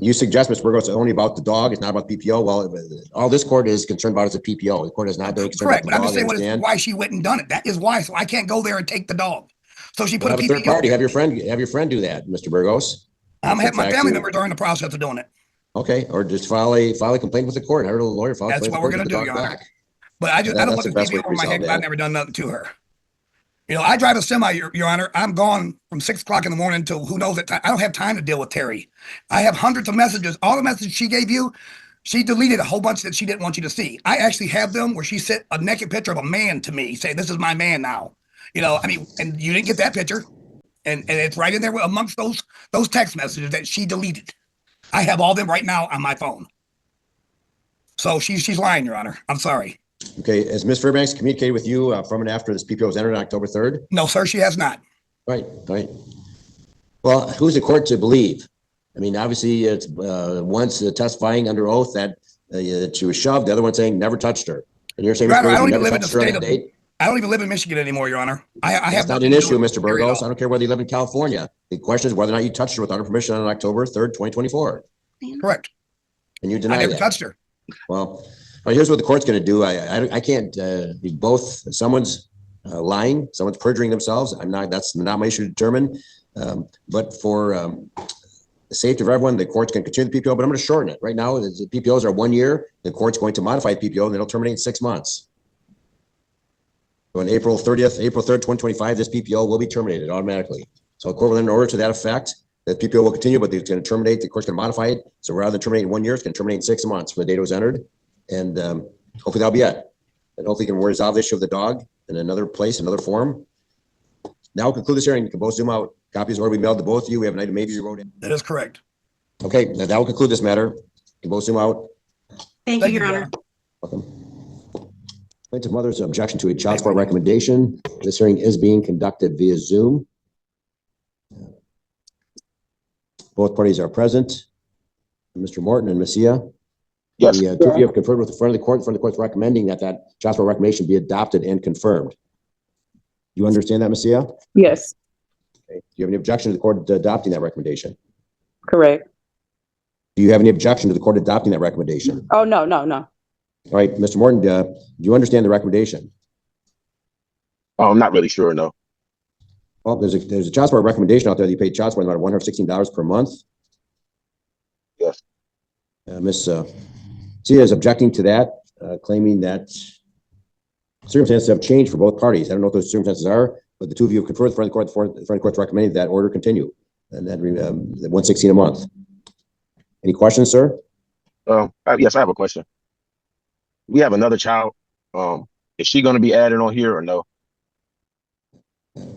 You suggest, Mr. Burgos, it's only about the dog. It's not about PPO. Well, all this court is concerned about is a PPO. The court has not been concerned about the dog. Correct, but I'm just saying why she went and done it. That is why. So I can't go there and take the dog. So she put a PPO. Third party. Have your friend do that, Mr. Burgos. My family members are in the process of doing it. Okay, or just file a complaint with the court. Hire a lawyer. That's what we're going to do, Your Honor. But I don't want this PPO over my head because I've never done nothing to her. You know, I drive a semi, Your Honor. I'm gone from 6 o'clock in the morning till who knows it. I don't have time to deal with Terry. I have hundreds of messages. All the messages she gave you, she deleted a whole bunch that she didn't want you to see. I actually have them where she sent a naked picture of a man to me, saying, "This is my man now." You know, I mean, and you didn't get that picture, and it's right in there amongst those text messages that she deleted. I have all them right now on my phone. So she's lying, Your Honor. I'm sorry. Okay, has Ms. Fairbanks communicated with you from and after this PPO was entered on October 3rd? No, sir, she has not. Right. Well, who's the court to believe? I mean, obviously, it's once testifying under oath that she was shoved, the other one saying never touched her. And you're saying, Your Honor, I don't even live in the state of I don't even live in Michigan anymore, Your Honor. That's not an issue, Mr. Burgos. I don't care whether you live in California. The question is whether or not you touched her without her permission on October 3rd, 2024. Correct. And you deny that. I never touched her. Well, here's what the court's going to do. I can't be both. Someone's lying, someone's perjuring themselves. That's not my issue to determine. But for the safety of everyone, the court's going to continue the PPO, but I'm going to shorten it. Right now, the PPOs are 1 year. The court's going to modify the PPO, and it'll terminate in 6 months. So on April 3rd, 2025, this PPO will be terminated automatically. So the court will enter an order to that effect. The PPO will continue, but it's going to terminate. The court's going to modify it. So rather than terminate in 1 year, it's going to terminate in 6 months from the date it was entered. And hopefully that'll be it. And hopefully we can resolve the issue of the dog in another place, another form. Now we'll conclude this hearing. You can both zoom out. Copies will be mailed to both of you. We have an item maybe you wrote in. That is correct. Okay, that will conclude this matter. You can both zoom out. Thank you, Your Honor. Welcome. Plaintiff mother's objection to a child support recommendation. This hearing is being conducted via Zoom. Both parties are present. Mr. Morton and Ms. Sia. Yes. The two of you have conferred with the front of the court. The front of the court's recommending that child support recommendation be adopted and confirmed. You understand that, Ms. Sia? Yes. Okay. Do you have any objection to the court adopting that recommendation? Correct. Do you have any objection to the court adopting that recommendation? Oh, no. All right, Mr. Morton, do you understand the recommendation? Oh, I'm not really sure, no. Well, there's a child support recommendation out there that you pay child support about $116 per month. Yes. Ms. Sia is objecting to that, claiming that circumstances have changed for both parties. I don't know what those circumstances are, but the two of you have conferred with the front of the court. The front of the court's recommended that order continue, and that the $116 a month. Any questions, sir? Yes, I have a question. We have another child. Is she going to be added on here or no?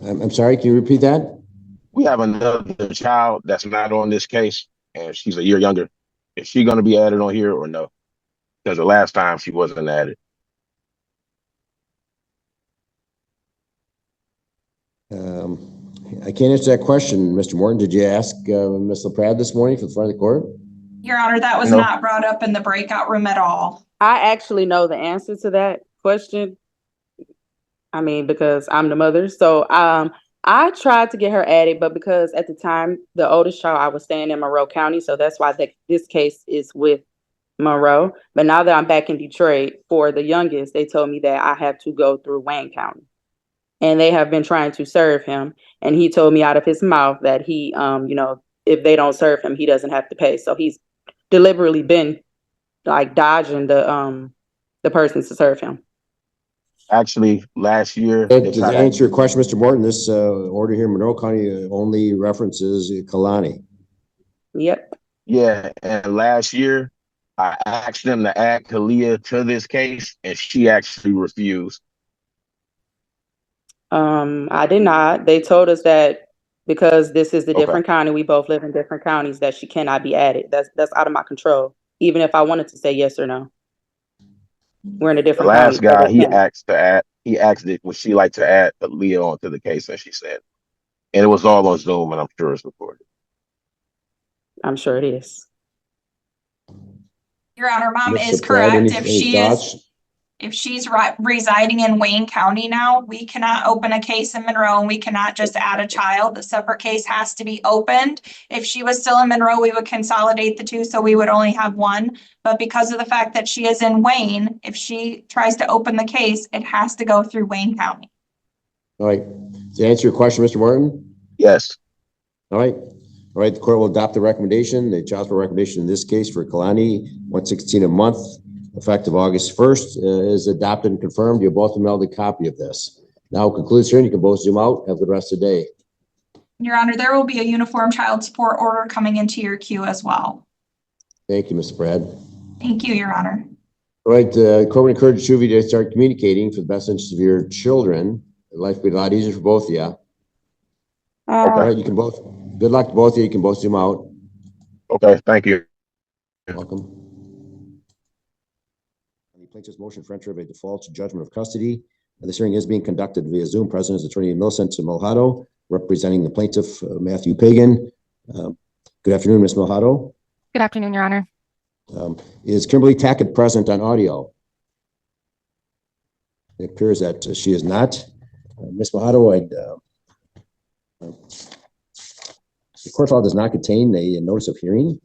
I'm sorry, can you repeat that? We have another child that's not on this case, and she's a year younger. Is she going to be added on here or no? Because the last time she wasn't added. I can't answer that question, Mr. Morton. Did you ask Ms. LaPrade this morning for the front of the court? Your Honor, that was No. not brought up in the breakout room at all. I actually know the answer to that question. I mean, because I'm the mother. So I tried to get her added, but because at the time, the oldest child, I was staying in Monroe County. So that's why this case is with Monroe. But now that I'm back in Detroit for the youngest, they told me that I have to go through Wayne County. And they have been trying to serve him. And he told me out of his mouth that he, if they don't serve him, he doesn't have to pay. So he's deliberately been like dodging the person to serve him. Actually, last year. Does that answer your question, Mr. Morton? This order here in Monroe County only references Kalani. Yep. Yeah, and last year I asked them to add Kalia to this case, and she actually refused. I did not. They told us that because this is a different county, we both live in different counties, that she cannot be added. That's out of my control. Even if I wanted to say yes or no. We're in a different county. The last guy, he asked to add, would she like to add Leah onto the case, and she said. And it was all on Zoom, and I'm sure it's recorded. I'm sure it is. Your Honor, Mom is correct. If she's residing in Wayne County now, we cannot open a case in Monroe and we cannot just add a child. The separate case has to be opened. If she was still in Monroe, we would consolidate the two, so we would only have one. But because of the fact that she is in Wayne, if she tries to open the case, it has to go through Wayne County. All right. Does that answer your question, Mr. Martin? Yes. All right. All right. The court will adopt the recommendation, the child support recommendation in this case for Kalani, $116 a month, effective August 1st, is adopted and confirmed. You're both mailed a copy of this. Now concludes here, and you can both zoom out. Have a good rest of the day. Your Honor, there will be a uniform child support order coming into your queue as well. Thank you, Mr. Brad. Thank you, Your Honor. All right. Court would encourage you to start communicating for the best interest of your children. Life will be a lot easier for both of you. All right. You can both, good luck to both of you. You can both zoom out. Okay. Thank you. You're welcome. Plaintiff's motion for entry of a default judgment of custody. This hearing is being conducted via Zoom. President is Attorney Millicent Malhado, representing the plaintiff, Matthew Pagan. Good afternoon, Ms. Malhado. Good afternoon, Your Honor. Is Kimberly Tackett present on audio? It appears that she is not. Ms. Malhado, the court file does not contain a notice of hearing.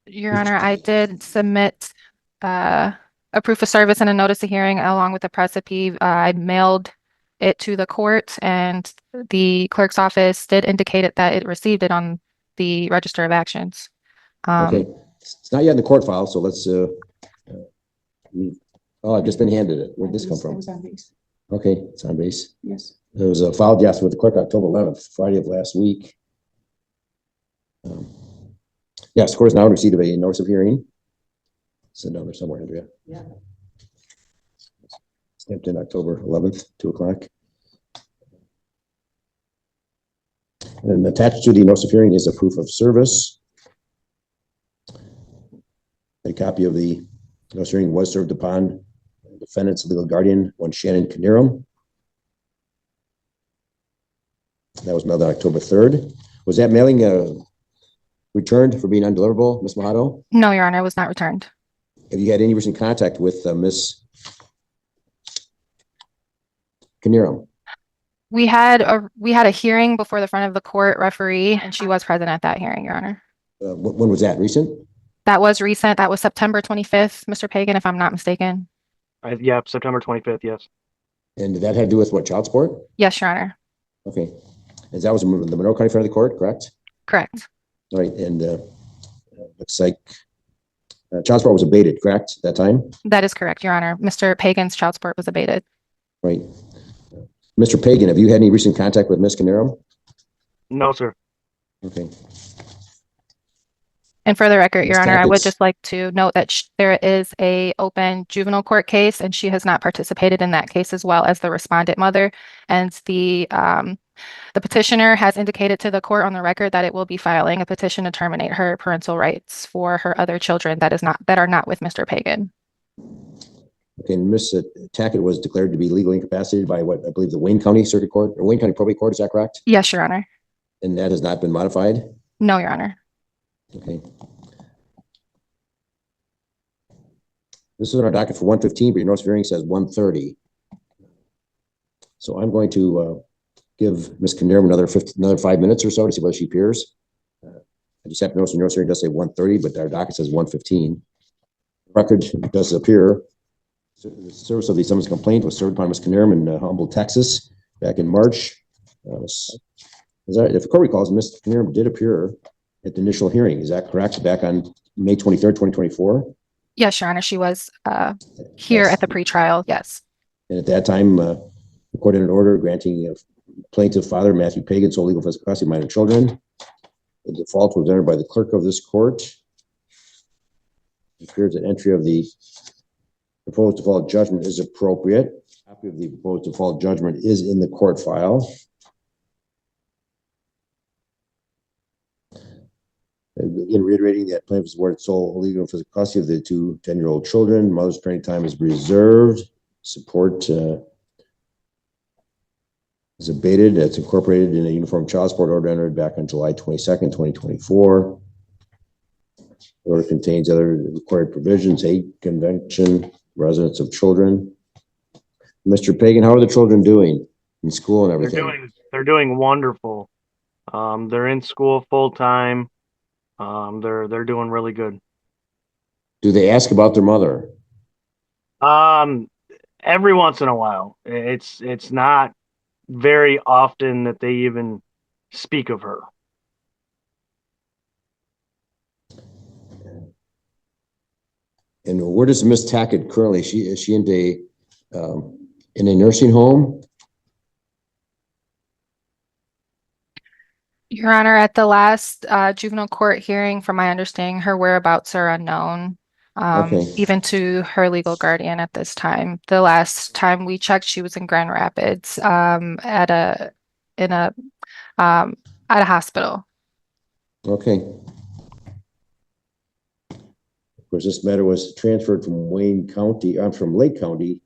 Your Honor, I did submit a proof of service and a notice of hearing along with the precipice. I mailed it to the court, and the clerk's office did indicate that it received it on the register of actions. Okay, it's not yet in the court file, so let's. I've just been handed it. Where did this come from? It was on base. Okay, it's on base. Yes. It was filed, yes, with the clerk October 11th, Friday of last week. Yes, the court is now in receipt of a notice of hearing. It's down there somewhere, Andrea. Yeah. Stamped in October 11th, 2:00. And attached to the notice of hearing is a proof of service. A copy of the notice of hearing was served upon the defendant's legal guardian, one Shannon Knierim. That was mailed on October 3rd. Was that mailing returned for being undeliverable, Ms. Malhado? No, Your Honor, it was not returned. Have you had any recent contact with Ms. Knierim? We had a hearing before the front of the court referee, and she was present at that hearing, Your Honor. When was that? Recent? That was recent. That was September 25th, Mr. Pagan, if I'm not mistaken. Yeah, September 25th, yes. And that had to do with what, child support? Yes, Your Honor. Okay. And that was the Monroe County front of the court, correct? Correct. All right, and looks like child support was abated, correct, at that time? That is correct, Your Honor. Mr. Pagan's child support was abated. Right. Mr. Pagan, have you had any recent contact with Ms. Knierim? No, sir. Okay. And for the record, Your Honor, I would just like to note that there is a open juvenile court case, and she has not participated in that case, as well as the respondent mother. And the petitioner has indicated to the court on the record that it will be filing a petition to terminate her parental rights for her other children that are not with Mr. Pagan. Okay, and Ms. Tackett was declared to be legally incapacitated by what I believe the Wayne County Circuit Court or Wayne County Probate Court. Is that correct? Yes, Your Honor. And that has not been modified? No, Your Honor. Okay. This is on our docket for 115, but your notice of hearing says 1:30. So I'm going to give Ms. Kinnear another 5 minutes or so to see whether she appears. I just have to notice your notice of hearing does say 1:30, but our docket says 1:15. Record does appear. The service of the summons complaint was served by Ms. Kinnear in Humboldt, Texas, back in March. If the court recalls, Ms. Kinnear did appear at the initial hearing. Is that correct? Back on May 23rd, 2024? Yes, Your Honor. She was here at the pretrial. Yes. And at that time, the court entered an order granting plaintiff father Matthew Pagan sole legal physical custody of minor children. The default was entered by the clerk of this court. It appears that entry of the proposed default judgment is appropriate. A copy of the proposed default judgment is in the court file. Again, reiterating that plaintiff is awarded sole legal physical custody of the two 10-year-old children. Mother's parenting time is reserved. Support is abated. It's incorporated in a uniform child support order entered back on July 22nd, 2024. The order contains other required provisions, hate convention, residence of children. Mr. Pagan, how are the children doing in school and everything? They're doing wonderful. They're in school full time. They're doing really good. Do they ask about their mother? Every once in a while. It's not very often that they even speak of her. And where does Miss Tackett currently? Is she in a nursing home? Your Honor, at the last juvenile court hearing, from my understanding, her whereabouts are unknown, even to her legal guardian at this time. The last time we checked, she was in Grand Rapids at a hospital. Okay. Of course, this matter was transferred from from Lake County,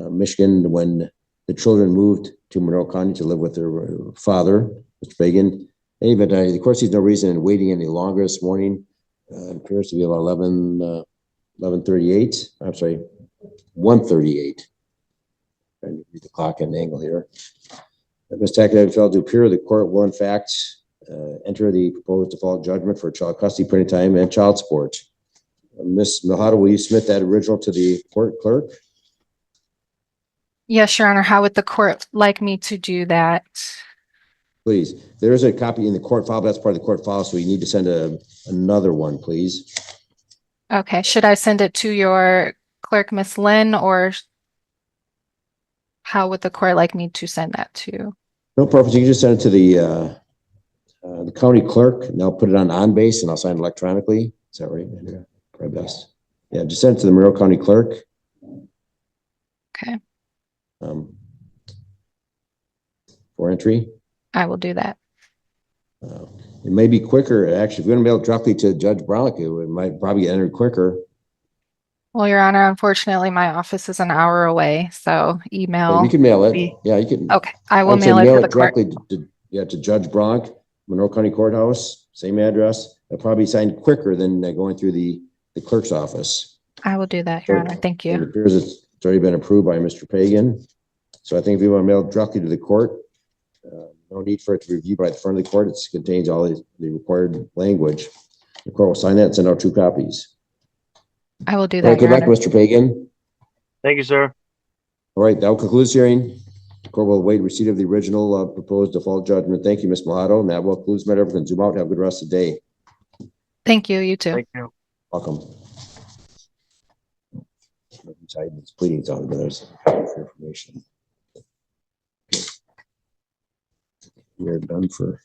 Michigan, when the children moved to Monroe County to live with their father, Mr. Pagan. But of course, there's no reason in waiting any longer this morning. It appears to be about 11:38. I'm sorry, 1:38. Trying to read the clock at an angle here. Ms. Tackett failed to appear. The court will, in fact, enter the proposed default judgment for child custody, parenting time, and child support. Ms. Mojado, will you submit that original to the court clerk? Yes, Your Honor. How would the court like me to do that? Please. There is a copy in the court file, but that's part of the court file, so you need to send another one, please. Okay. Should I send it to your clerk, Miss Lynn, or how would the court like me to send that to? No, perfect. You can just send it to the county clerk, and I'll put it on base, and I'll sign it electronically. Is that right? Probably best. Yeah, just send it to the Monroe County clerk. Okay. For entry. I will do that. It may be quicker, actually. If you're going to mail it directly to Judge Braunlich, it might probably get entered quicker. Well, Your Honor, unfortunately, my office is an hour away, so email. You can mail it. Yeah, you can. Okay, I will mail it to the court. Directly to Judge Braunlich, Monroe County Courthouse, same address. It'll probably be signed quicker than going through the clerk's office. I will do that, Your Honor. Thank you. It appears it's already been approved by Mr. Pagan. So I think if you want to mail it directly to the court, no need for it to be reviewed by the front of the court. It contains all the required language. The court will sign that and send out 2 copies. I will do All that. right, good Your luck, Honor. Mr. Pagan. Thank you, sir. All right, that will conclude this hearing. The court will await receipt of the original proposed default judgment. Thank you, Ms. Mojado. And that will conclude this matter. Everyone can zoom out. Have a good rest of the day. Thank you. You too. Thank you. Welcome. Who's hiding these pleadings on, but there's information. We're done for